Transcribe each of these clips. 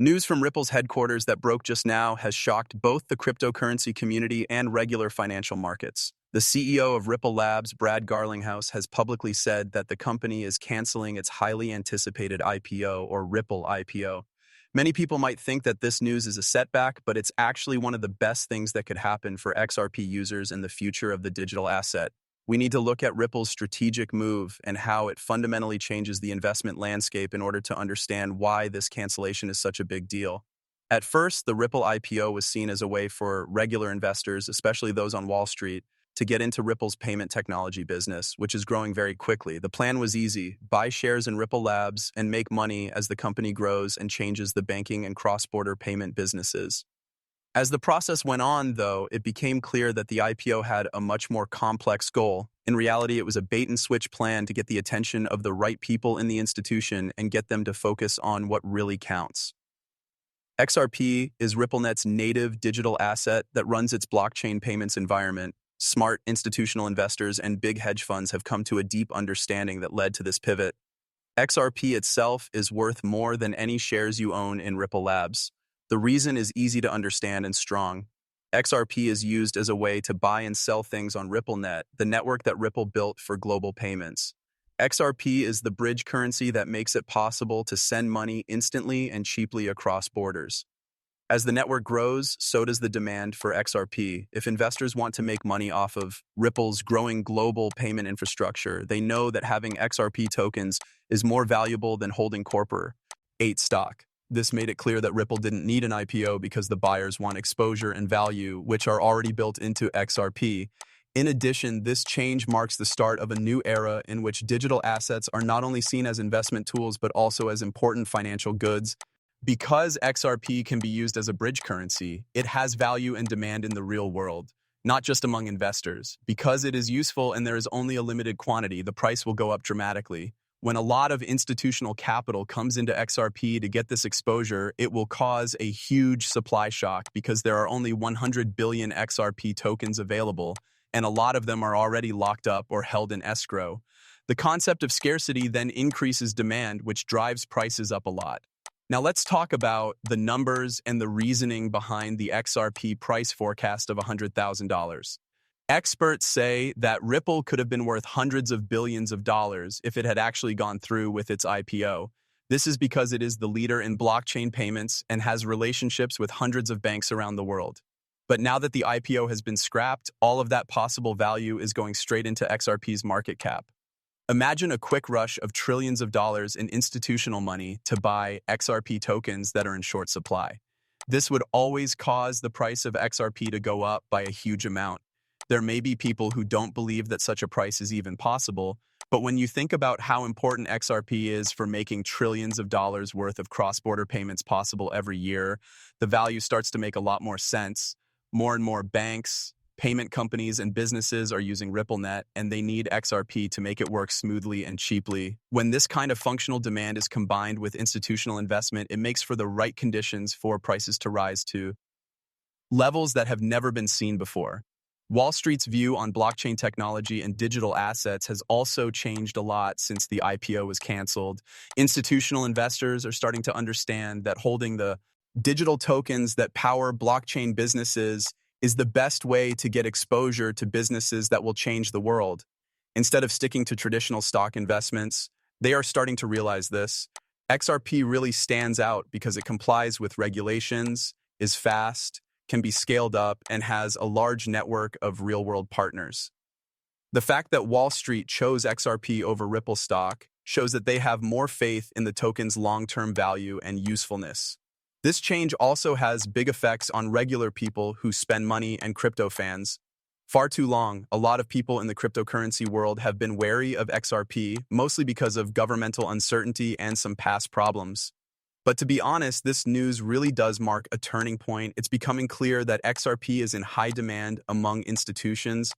News from Ripple's headquarters that broke just now has shocked both the cryptocurrency community and regular financial markets. The CEO of Ripple Labs, Brad Garlinghouse, has publicly said that the company is canceling its highly anticipated IPO, or Ripple IPO. Many people might think that this news is a setback, but it's actually one of the best things that could happen for XRP users in the future of the digital asset. We need to look at Ripple's strategic move and how it fundamentally changes the investment landscape in order to understand why this cancellation is such a big deal. At first, the Ripple IPO was seen as a way for regular investors, especially those on Wall Street, to get into Ripple's payment technology business, which is growing very quickly. The plan was easy: buy shares in Ripple Labs and make money as the company grows and changes the banking and cross-border payment businesses. As the process went on, though, it became clear that the IPO had a much more complex goal. In reality, it was a bait-and-switch plan to get the attention of the right people in the institution and get them to focus on what really counts. XRP is RippleNet's native digital asset that runs its blockchain payments environment. Smart institutional investors and big hedge funds have come to a deep understanding that led to this pivot. XRP itself is worth more than any shares you own in Ripple Labs. The reason is easy to understand and strong. XRP is used as a way to buy and sell things on RippleNet, the network that Ripple built for global payments. XRP is the bridge currency that makes it possible to send money instantly and cheaply across borders. As the network grows, so does the demand for XRP. If investors want to make money off of Ripple's growing global payment infrastructure, they know that having XRP tokens is more valuable than holding corporate stock. This made it clear that Ripple didn't need an IPO because the buyers want exposure and value, which are already built into XRP. In addition, this change marks the start of a new era in which digital assets are not only seen as investment tools but also as important financial goods. Because XRP can be used as a bridge currency, it has value and demand in the real world, not just among investors. Because it is useful and there is only a limited quantity, the price will go up dramatically. When a lot of institutional capital comes into XRP to get this exposure, it will cause a huge supply shock because there are only 100 billion XRP tokens available, and a lot of them are already locked up or held in escrow. The concept of scarcity then increases demand, which drives prices up a lot. Now let's talk about the numbers and the reasoning behind the XRP price forecast of $100,000. Experts say that Ripple could have been worth hundreds of billions of dollars if it had actually gone through with its IPO. This is because it is the leader in blockchain payments and has relationships with hundreds of banks around the world. But now that the IPO has been scrapped, all of that possible value is going straight into XRP's market cap. Imagine a quick rush of trillions of dollars in institutional money to buy XRP tokens that are in short supply. This would always cause the price of XRP to go up by a huge amount. There may be people who don't believe that such a price is even possible, but when you think about how important XRP is for making trillions of dollars worth of cross-border payments possible every year, the value starts to make a lot more sense. More and more banks, payment companies, and businesses are using RippleNet, and they need XRP to make it work smoothly and cheaply. When this kind of functional demand is combined with institutional investment, it makes for the right conditions for prices to rise to levels that have never been seen before. Wall Street's view on blockchain technology and digital assets has also changed a lot since the IPO was canceled. Institutional investors are starting to understand that holding the digital tokens that power blockchain businesses is the best way to get exposure to businesses that will change the world. Instead of sticking to traditional stock investments, they are starting to realize this. XRP really stands out because it complies with regulations, is fast, can be scaled up, and has a large network of real-world partners. The fact that Wall Street chose XRP over Ripple stock shows that they have more faith in the token's long-term value and usefulness. This change also has big effects on regular people who spend money and crypto fans. Far too long, a lot of people in the cryptocurrency world have been wary of XRP, mostly because of governmental uncertainty and some past problems. But to be honest, this news really does mark a turning point. It's becoming clear that XRP is in high demand among institutions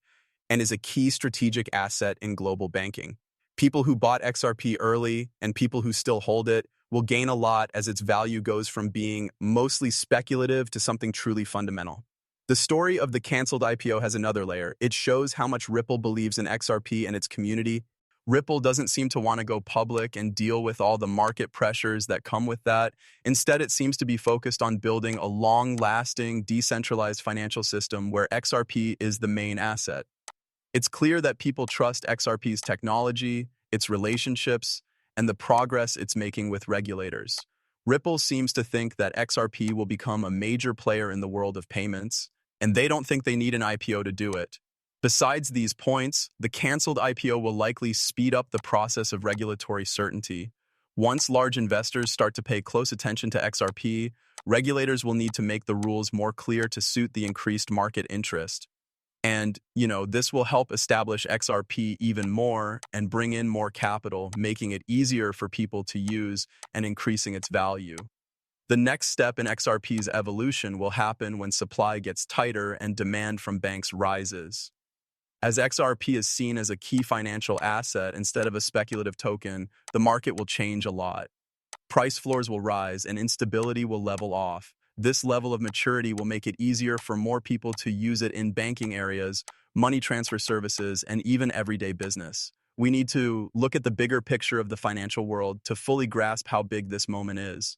and is a key strategic asset in global banking. People who bought XRP early and people who still hold it will gain a lot as its value goes from being mostly speculative to something truly fundamental. The story of the canceled IPO has another layer. It shows how much Ripple believes in XRP and its community. Ripple doesn't seem to want to go public and deal with all the market pressures that come with that. Instead, it seems to be focused on building a long-lasting, decentralized financial system where XRP is the main asset. It's clear that people trust XRP's technology, its relationships, and the progress it's making with regulators. Ripple seems to think that XRP will become a major player in the world of payments, and they don't think they need an IPO to do it. Besides these points, the canceled IPO will likely speed up the process of regulatory certainty. Once large investors start to pay close attention to XRP, regulators will need to make the rules more clear to suit the increased market interest. And, this will help establish XRP even more and bring in more capital, making it easier for people to use and increasing its value. The next step in XRP's evolution will happen when supply gets tighter and demand from banks rises. As XRP is seen as a key financial asset instead of a speculative token, the market will change a lot. Price floors will rise and instability will level off. This level of maturity will make it easier for more people to use it in banking areas, money transfer services, and even everyday business. We need to look at the bigger picture of the financial world to fully grasp how big this moment is.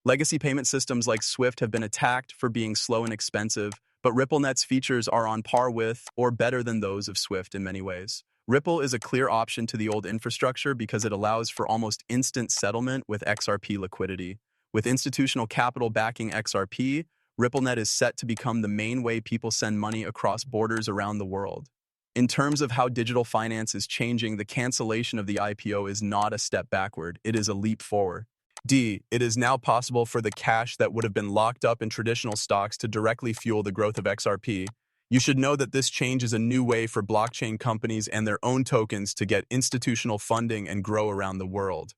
Legacy payment systems like Swift have been attacked for being slow and expensive, but RippleNet's features are on par with or better than those of Swift in many ways. Ripple is a clear option to the old infrastructure because it allows for almost instant settlement with XRP liquidity. With institutional capital backing XRP, RippleNet is set to become the main way people send money across borders around the world. In terms of how digital finance is changing, the cancellation of the IPO is not a step backward, it is a leap forward. It is now possible for the cash that would have been locked up in traditional stocks to directly fuel the growth of XRP. You should know that this change is a new way for blockchain companies and their own tokens to get institutional funding and grow around the world.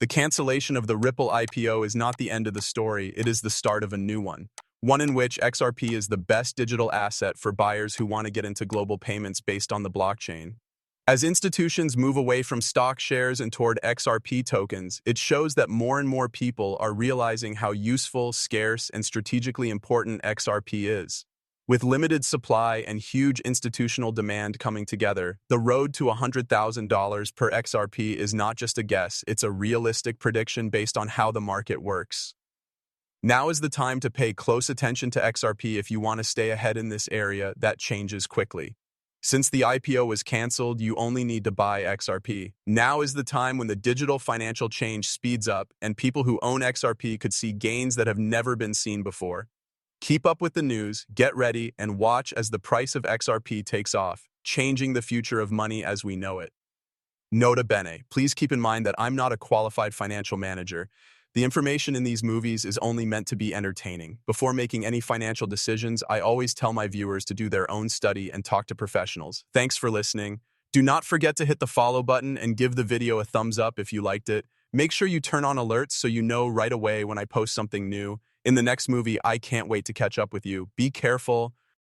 The cancellation of the Ripple IPO is not the end of the story, it is the start of a new one in which XRP is the best digital asset for buyers who want to get into global payments based on the blockchain. As institutions move away from stock shares and toward XRP tokens, it shows that more and more people are realizing how useful, scarce, and strategically important XRP is. With limited supply and huge institutional demand coming together, the road to $100,000 per XRP is not just a guess, it's a realistic prediction based on how the market works. Now is the time to pay close attention to XRP if you want to stay ahead in this area that changes quickly. Since the IPO was canceled, you only need to buy XRP. Now is the time when the digital financial change speeds up and people who own XRP could see gains that have never been seen before. Keep up with the news, get ready, and watch as the price of XRP takes off, changing the future of money as we know it. Nota bene, please keep in mind that I'm not a qualified financial manager. The information in these movies is only meant to be entertaining. Before making any financial decisions, I always tell my viewers to do their own study and talk to professionals. Thanks for listening. Do not forget to hit the follow button and give the video a thumbs up if you liked it. Make sure you turn on alerts so you know right away when I post something new. In the next movie, I can't wait to catch up with you. Be careful,